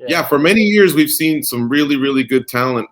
yeah, for many years we've seen some really, really good talent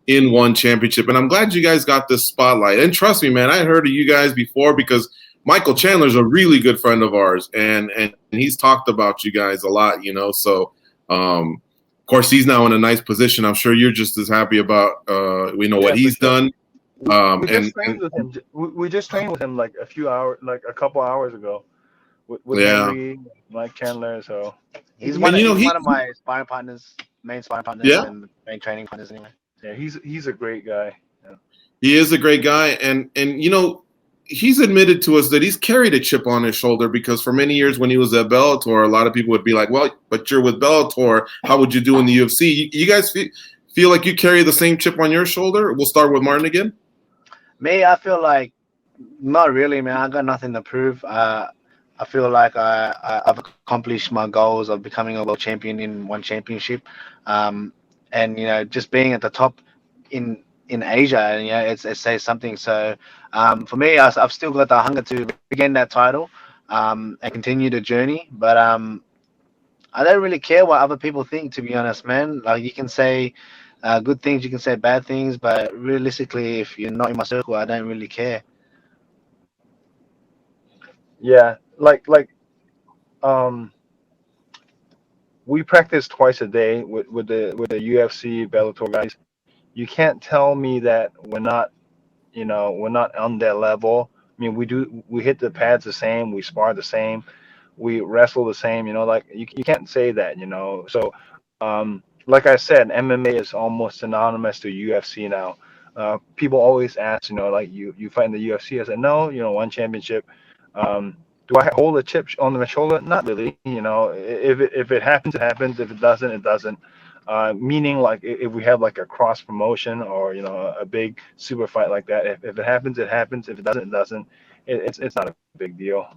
in one championship, and I'm glad you guys got this spotlight. And trust me, man, I heard of you guys before because Michael Chandler's a really good friend of ours, and he's talked about you guys a lot, you know. So, of course, he's now in a nice position. I'm sure you're just as happy about what he's done. We just trained with him. We just trained with him like a couple hours ago, with Henry, Mike Chandler. So he's one of my sparring partners, main sparring partners, and main training partners anyway. Yeah, he's a great guy. Yeah. He is a great guy, and he's admitted to us that he's carried a chip on his shoulder because for many years when he was at Bellator, a lot of people would be like, well, but you're with Bellator, how would you do in the UFC? You guys feel like you carry the same chip on your shoulder? We'll start with Martin again. Me, I feel like not really, man. I got nothing to prove. I feel like I've accomplished my goals of becoming a world champion in one championship, and just being at the top in Asia, and it says something. So for me, I've still got the hunger to regain that title and continue the journey. But I don't really care what other people think, to be honest, man. Like, you can say good things, you can say bad things, but realistically, if you're not in my circle, I don't really care. Yeah, like we practice twice a day with the UFC Bellator guys. You can't tell me that we're not on that level. I mean, we hit the pads the same, we spar the same, we wrestle the same. Like you can't say that. So like I said, MMA is almost synonymous to UFC now. People always ask, like you fight in the UFC. I said no, one championship. Do I hold a chip on my shoulder? Not really. If it happens, it happens. If it doesn't, it doesn't. Meaning, like, if we have like a cross promotion or a big super fight like that, if it happens, it happens. If it doesn't, it doesn't. It's not a big deal.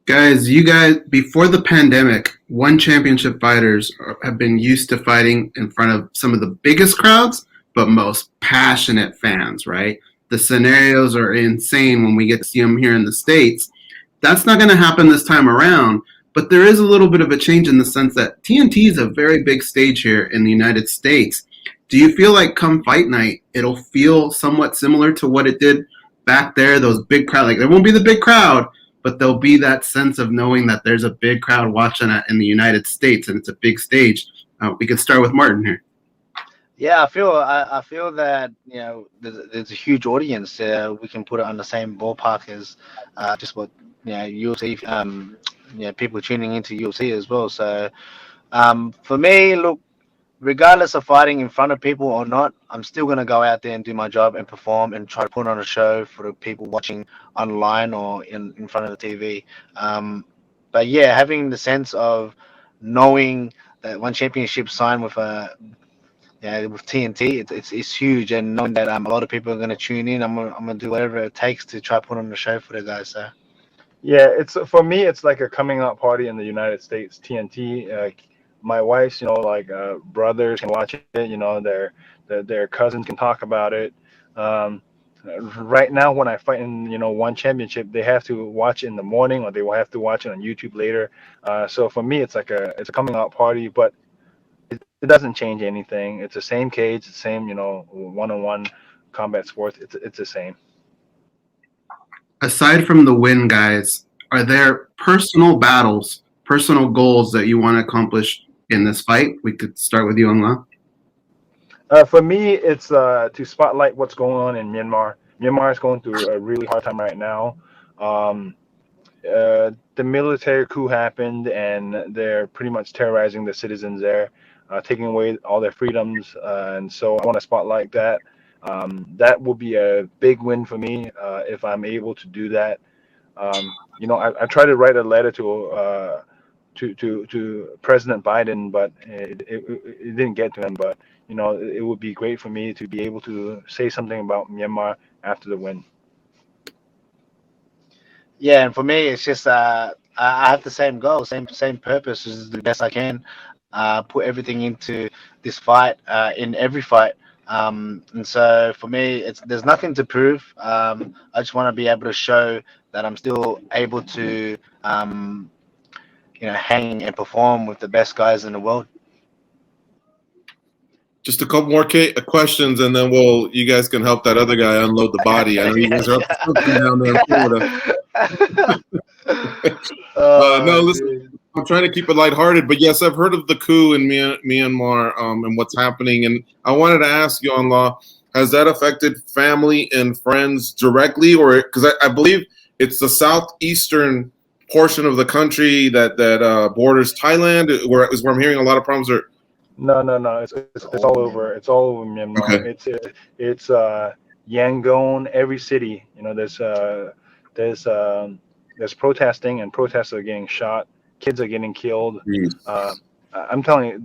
Guys, you guys, before the pandemic, one championship fighters have been used to fighting in front of some of the biggest crowds, but most passionate fans, right? The scenarios are insane when we get to see them here in the States. That's not going to happen this time around, but there is a little bit of a change in the sense that TNT is a very big stage here in the United States. Do you feel like come fight night, it'll feel somewhat similar to what it did back there, those big crowd? Like, there won't be the big crowd, but there'll be that sense of knowing that there's a big crowd watching it in the United States, and it's a big stage. We could start with Martin here. Yeah, I feel that there's a huge audience. We can put it on the same ballpark as just what UFC. People tuning into UFC as well. So for me, look, regardless of fighting in front of people or not, I'm still gonna go out there and do my job and perform and try to put on a show for the people watching online or in front of the TV. But yeah, having the sense of knowing that one championship signed with with TNT, it's huge, and knowing that a lot of people are going to tune in, I'm gonna do whatever it takes to try to put on the show for the guys. So yeah, for me, it's like a coming out party in the United States. TNT, my wife's brothers can watch it. Their cousins can talk about it. Right now, when I fight in one championship, they have to watch it in the morning, or they will have to watch it on YouTube later. So for me, it's a coming out party, but it doesn't change anything. It's the same cage, the same, one-on-one combat sports. It's the same. Aside from the win, guys, are there personal battles, personal goals that you want to accomplish in this fight? We could start with you, Aung La. For me, it's to spotlight what's going on in Myanmar. Myanmar is going through a really hard time right now. The military coup happened, and they're pretty much terrorizing the citizens there. Taking away all their freedoms, and so I want to spotlight that. That will be a big win for me if I'm able to do that. I tried to write a letter to President Biden, but it didn't get to him. But it would be great for me to be able to say something about Myanmar after the win. Yeah, and for me, it's just I have the same goal, same purpose, is the best I can. Put everything into this fight, in every fight, and so for me, there's nothing to prove. I just want to be able to show that I'm still able to, hang and perform with the best guys in the world. Just a couple more questions, and then you guys can help that other guy unload the body. I know you guys are up to something down there in Florida. No, listen, I'm trying to keep it lighthearted, but yes, I've heard of the coup in Myanmar and what's happening, and I wanted to ask you, Aung La, has that affected family and friends directly, or because I believe it's the southeastern portion of the country that borders Thailand, where I'm hearing a lot of problems. No. It's all over. It's all over Myanmar. Okay. It's Yangon. Every city. There's protesting, and protesters are getting shot. Kids are getting killed. I'm telling you,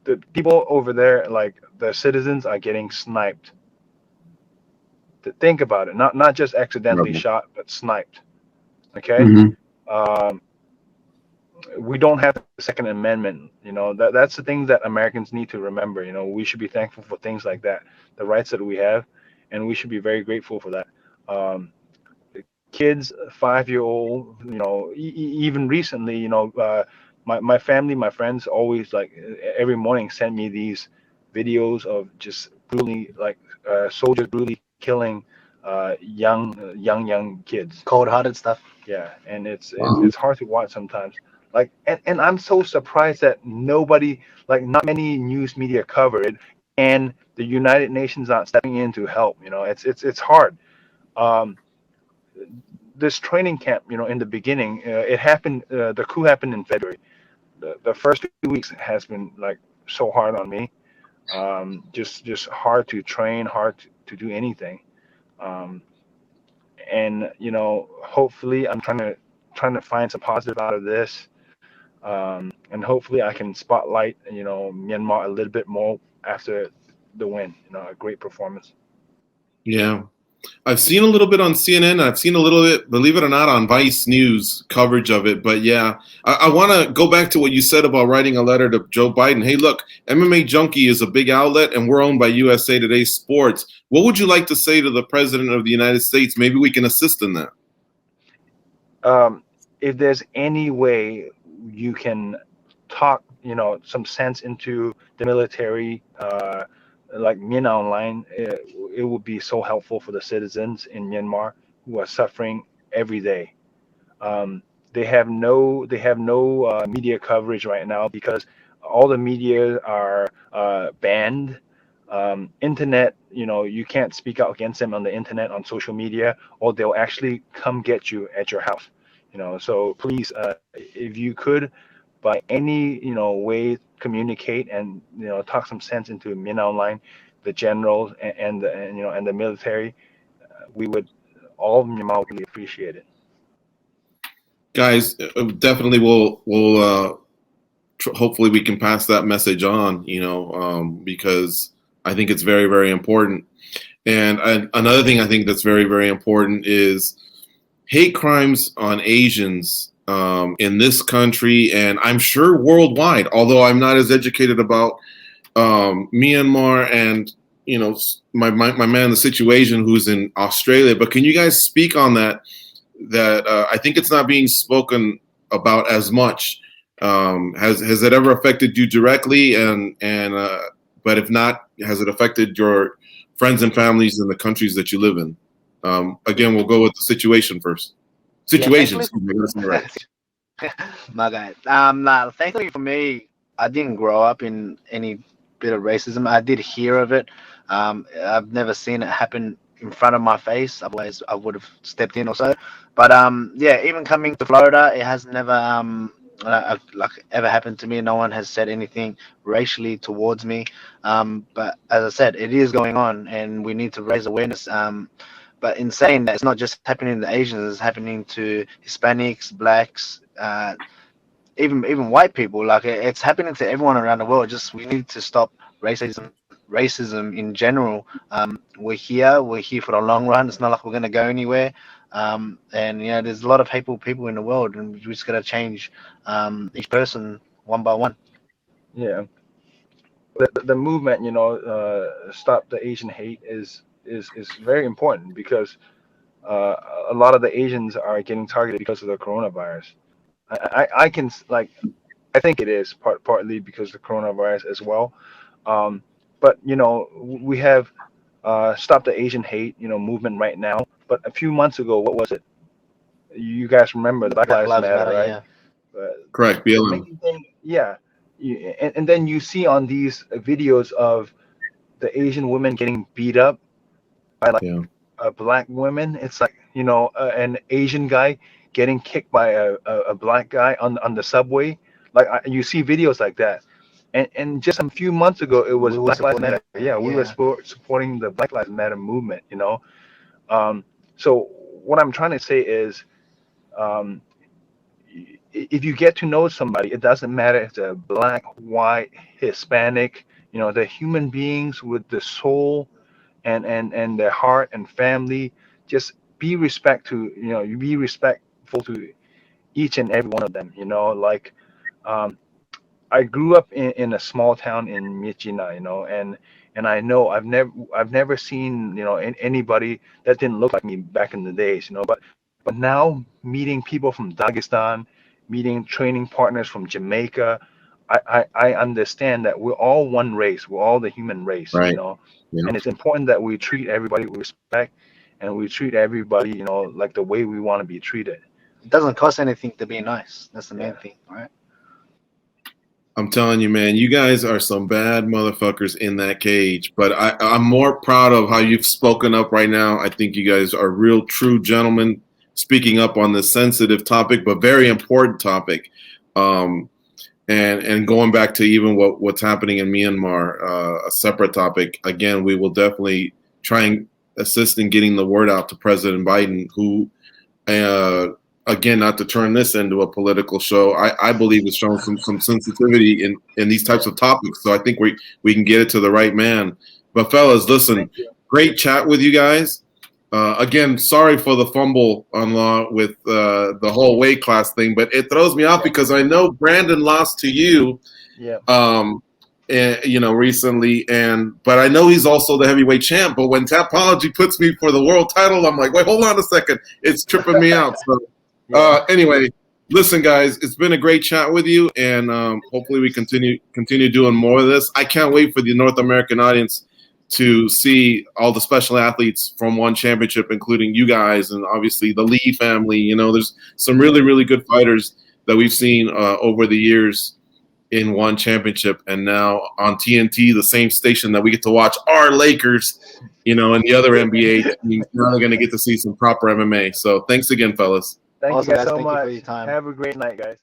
the people over there, like the citizens, are getting sniped. Think about it. Not just accidentally shot, but sniped. Okay. Mm-hmm. We don't have the Second Amendment. That's the thing that Americans need to remember. We should be thankful for things like that, the rights that we have, and we should be very grateful for that. Kids, 5-year-old, even recently, my family, my friends always, like, every morning send me these videos of just brutally, like, soldiers brutally killing young kids. Cold-hearted stuff. Yeah, and it's hard to watch sometimes. Like, and I'm so surprised that nobody, like, not many news media cover it, and the United Nations not stepping in to help. It's hard. This training camp, in the beginning, it happened. The coup happened in February. The first 2 weeks has been, like, so hard on me. Just hard to train, hard to do anything. And hopefully I'm trying to find some positive out of this. And hopefully I can spotlight, Myanmar a little bit more after the win. A great performance. Yeah, I've seen a little bit on CNN. I've seen a little bit, believe it or not, on Vice News coverage of it. But yeah, I want to go back to what you said about writing a letter to Joe Biden. Hey, look, MMA Junkie is a big outlet, and we're owned by USA Today Sports. What would you like to say to the President of the United States? Maybe we can assist in that. If there's any way you can talk, some sense into the military, like Myanmar Online, it would be so helpful for the citizens in Myanmar who are suffering every day. They have no media coverage right now because all the media are banned. Internet, you can't speak out against them on the internet, on social media, or they'll actually come get you at your house. So please, if you could, by any way, communicate and talk some sense into Myanmar Online, the generals and the military, we would all of Myanmar really appreciate it. Guys, definitely we'll hopefully we can pass that message on, because I think it's very, very important. And another thing I think that's very, very important is hate crimes on Asians in this country, and I'm sure worldwide, although I'm not as educated about Myanmar and my man, the situation, who's in Australia. But can you guys speak on that I think it's not being spoken about as much? Has it ever affected you directly? But if not, has it affected your friends and families in the countries that you live in? Again, we'll go with the situation first. Situations. Yeah, my guy. Thankfully for me, I didn't grow up in any bit of racism. I did hear of it. I've never seen it happen in front of my face. Otherwise, I would have stepped in or so. But yeah, even coming to Florida, it has never ever happened to me. No one has said anything racially towards me. But as I said, it is going on, and we need to raise awareness. But in saying that, it's not just happening to Asians; it's happening to Hispanics, blacks, even white people. Like, it's happening to everyone around the world. Just we need to stop racism in general. We're here for the long run. It's not like we're going to go anywhere. And there's a lot of people in the world, and we just got to change each person one by one. Yeah, the movement, stop the Asian hate is very important, because a lot of the Asians are getting targeted because of the coronavirus. I can like I think it is partly because of the coronavirus as well. But we have stop the Asian hate movement right now. But a few months ago, what was it? You guys remember the Black Black Lives Lives Matter, Matter, right? yeah. Correct, The BLM. main thing, yeah. And then you see on these videos of the Asian women getting beat up by like Yeah. black women. It's like an Asian guy getting kicked by a black guy on the subway. Like you see videos like that. And just a few months ago, it was We were Black Lives supporting Matter. it, Yeah, we were supporting the Black Lives Matter movement. So what I'm trying to say is, um, if you get to know somebody, it doesn't matter if they're black, white, Hispanic. They're human beings with the soul and their heart and family. Just be you be respectful to each and every one of them. Like um, I grew up in a small town in Myitkyina, and I know I've never seen anybody that didn't look like me back in the days, but now meeting people from Dagestan, meeting training partners from Jamaica, I understand that we're all one race, we're all the human race, Right. Yeah. and it's important that we treat everybody with respect, and we treat everybody like the way we want to be treated. It doesn't cost anything to be nice. That's the main thing, right? I'm telling you, man, you guys are some bad motherfuckers in that cage. But I'm more proud of how you've spoken up right now. I think you guys are real, true gentlemen speaking up on this sensitive topic, but very important topic. And going back to even what's happening in Myanmar, a separate topic. Again, we will definitely try and assist in getting the word out to President Biden, who again, not to turn this into a political show, I believe it's showing some sensitivity in these types of topics. So I think we can get it to the right man. But fellas, listen, great chat with you guys. Again, sorry for the fumble on Law with the whole weight class thing, but it throws me off because I know Brandon lost to you, recently, but I know he's also the heavyweight champ. But when Tapology puts me for the world title, I'm like, wait, hold on a second, it's tripping me out. So. Anyway, listen, guys, it's been a great chat with you, and hopefully we continue doing more of this. I can't wait for the North American audience to see all the special athletes from one championship, including you guys, and obviously the Lee family. There's some really, really good fighters that we've seen over the years in one championship, and now on TNT, the same station that we get to watch our Lakers, and the other NBA teams. Now they're going to get to see some proper MMA. So thanks again, fellas. Thank you guys so Thank you much. for your time. Have a great night, guys.